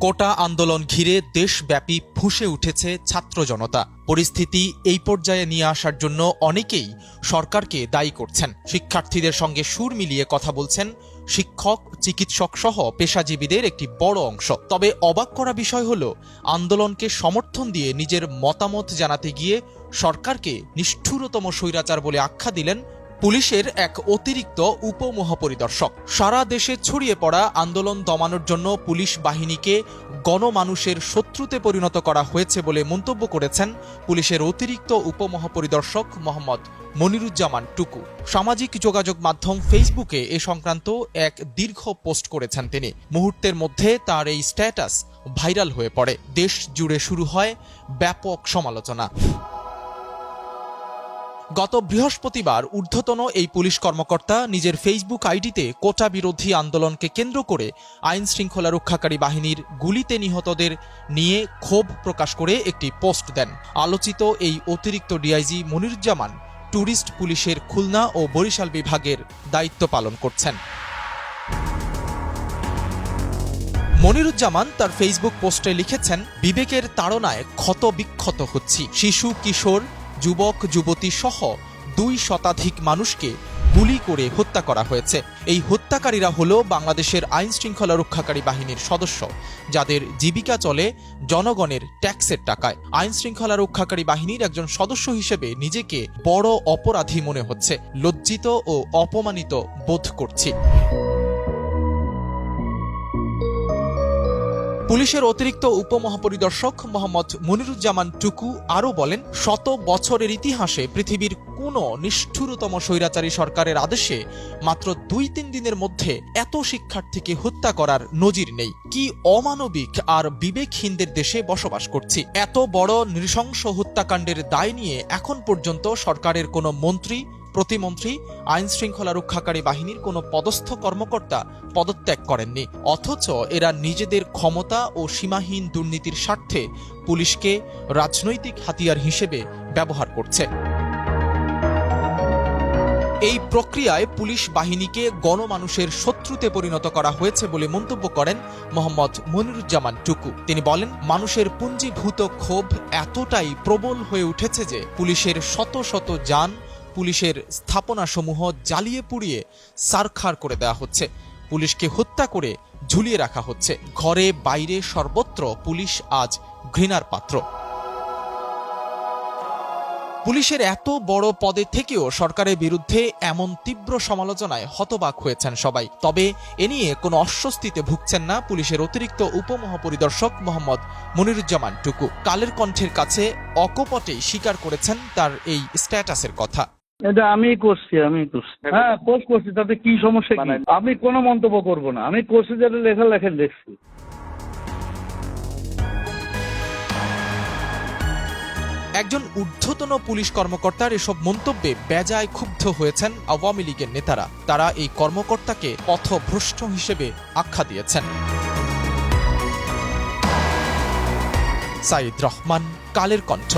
কোটা আন্দোলন ঘিরে দেশব্যাপী ফুঁসে উঠেছে ছাত্র জনতা। পরিস্থিতি এই পর্যায়ে নিয়ে আসার জন্য অনেকেই সরকারকে দায়ী করছেন। শিক্ষার্থীদের সঙ্গে সুর মিলিয়ে কথা বলছেন শিক্ষক, চিকিৎসক সহ পেশাজীবীদের একটি বড় অংশ। তবে অবাক করা বিষয় হলো, আন্দোলনকে সমর্থন দিয়ে নিজের মতামত জানাতে গিয়ে সরকারকে নিষ্ঠুরতম স্বৈরাচার বলে আখ্যা দিলেন পুলিশের এক অতিরিক্ত উপমহাপরিদর্শক। সারা দেশে ছড়িয়ে পড়া আন্দোলন দমানোর জন্য পুলিশ বাহিনীকে গণমানুষের শত্রুতে পরিণত করা হয়েছে বলে মন্তব্য করেছেন পুলিশের অতিরিক্ত উপমহাপরিদর্শক মোহাম্মদ মনিরুজ্জামান টুকু। সামাজিক যোগাযোগ মাধ্যম ফেসবুকে এ সংক্রান্ত এক দীর্ঘ পোস্ট করেছেন তিনি। মুহূর্তের মধ্যে তার এই স্ট্যাটাস ভাইরাল হয়ে পড়ে। দেশ জুড়ে শুরু হয় ব্যাপক সমালোচনা। গত বৃহস্পতিবার ঊর্ধ্বতন এই পুলিশ কর্মকর্তা নিজের ফেসবুক আইডিতে কোটা বিরোধী আন্দোলনকে কেন্দ্র করে আইন শৃঙ্খলা রক্ষাকারী বাহিনীর গুলিতে নিহতদের নিয়ে ক্ষোভ প্রকাশ করে একটি পোস্ট দেন। আলোচিত এই অতিরিক্ত ডিআইজি মনিরুজ্জামান ট্যুরিস্ট পুলিশের খুলনা ও বরিশাল বিভাগের দায়িত্ব পালন করছেন। মনিরুজ্জামান তার ফেসবুক পোস্টে লিখেছেন, বিবেকের তাড়নায় ক্ষত বিক্ষত হচ্ছি। শিশু, কিশোর, যুবক, যুবতী সহ 2 শতাধিক মানুষকে গুলি করে হত্যা করা হয়েছে। এই হত্যাকারীরা হলো বাংলাদেশের আইন শৃঙ্খলা রক্ষাকারী বাহিনীর সদস্য, যাদের জীবিকা চলে জনগণের ট্যাক্সের টাকায়। আইন শৃঙ্খলা রক্ষাকারী বাহিনীর একজন সদস্য হিসেবে নিজেকে বড় অপরাধী মনে হচ্ছে। লজ্জিত ও অপমানিত বোধ করছি। পুলিশের অতিরিক্ত উপমহাপরিদর্শক মোহাম্মদ মনিরুজ্জামান টুকু আরও বলেন, শত বছরের ইতিহাসে পৃথিবীর কোনো নিষ্ঠুরতম স্বৈরাচারী সরকারের আদেশে মাত্র 2-3 দিনের মধ্যে এত শিক্ষার্থীকে হত্যা করার নজির নেই। কি অমানবিক আর বিবেকহীনদের দেশে বসবাস করছি। এত বড় নৃশংস হত্যাকাণ্ডের দায় নিয়ে এখন পর্যন্ত সরকারের কোনো মন্ত্রী, প্রতিমন্ত্রী, আইন শৃঙ্খলা রক্ষাকারী বাহিনীর কোনো পদস্থ কর্মকর্তা পদত্যাগ করেননি। অথচ এরা নিজেদের ক্ষমতা ও সীমাহীন দুর্নীতির স্বার্থে পুলিশকে রাজনৈতিক হাতিয়ার হিসেবে ব্যবহার করছে। এই প্রক্রিয়ায় পুলিশ বাহিনীকে গণমানুষের শত্রুতে পরিণত করা হয়েছে বলে মন্তব্য করেন মোহাম্মদ মনিরুজ্জামান টুকু। তিনি বলেন, মানুষের পুঞ্জীভূত ক্ষোভ এতটাই প্রবল হয়ে উঠেছে যে পুলিশের শত শত যান, পুলিশের স্থাপনাসমূহ জ্বালিয়ে পুড়িয়ে ছারখার করে দেওয়া হচ্ছে। পুলিশকে হত্যা করে ঝুলিয়ে রাখা হচ্ছে। ঘরে বাইরে সর্বত্র পুলিশ আজ ঘৃণার পাত্র। পুলিশের এত বড় পদে থেকেও সরকারের বিরুদ্ধে এমন তীব্র সমালোচনায় হতবাক হয়েছেন সবাই। তবে এ নিয়ে কোনো অস্বস্তিতে ভুগছেন না পুলিশের অতিরিক্ত উপমহাপরিদর্শক মোহাম্মদ মনিরুজ্জামান টুকু। কালের কণ্ঠের কাছে অকপটেই স্বীকার করেছেন তার এই স্ট্যাটাসের কথা। এটা আমি করছি। হ্যাঁ, পোস্ট করছি, তাতে কি সমস্যা কি? আমি কোনো মন্তব্য করব না। আমি করছি, যেটা লেখা লেখেন দেখছি। একজন ঊর্ধ্বতন পুলিশ কর্মকর্তার এসব মন্তব্যে বেজায় ক্ষুব্ধ হয়েছেন আওয়ামী লীগের নেতারা। তারা এই কর্মকর্তাকে পথভ্রষ্ট হিসেবে আখ্যা দিয়েছেন। সাইদ রহমান, কালের কণ্ঠ।